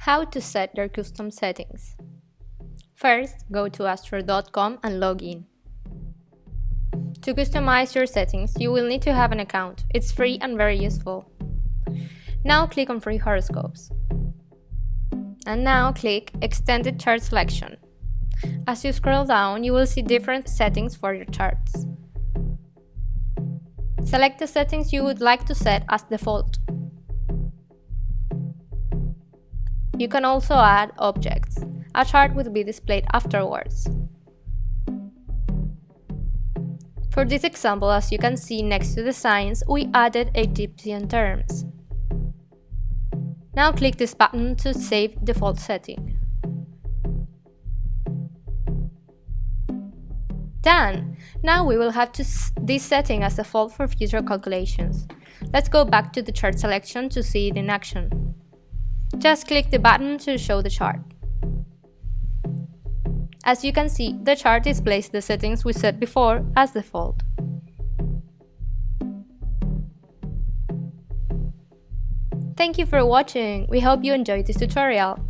How to set your custom settings. First, go to astro.com and log in. To customize your settings, you will need to have an account. It's free and very useful. Now click on Free Horoscopes. And now click Extended Chart Selection. As you scroll down, you will see different settings for your charts. Select the settings you would like to set as default. You can also add objects. A chart will be displayed afterwards. For this example, as you can see next to the signs, we added Egyptian terms. Now click this button to save default setting. Done! Now we will have this setting as default for future calculations. Let's go back to the chart selection to see it in action. Just click the button to show the chart. As you can see, the chart displays the settings we set before as default. Thank you for watching! We hope you enjoyed this tutorial.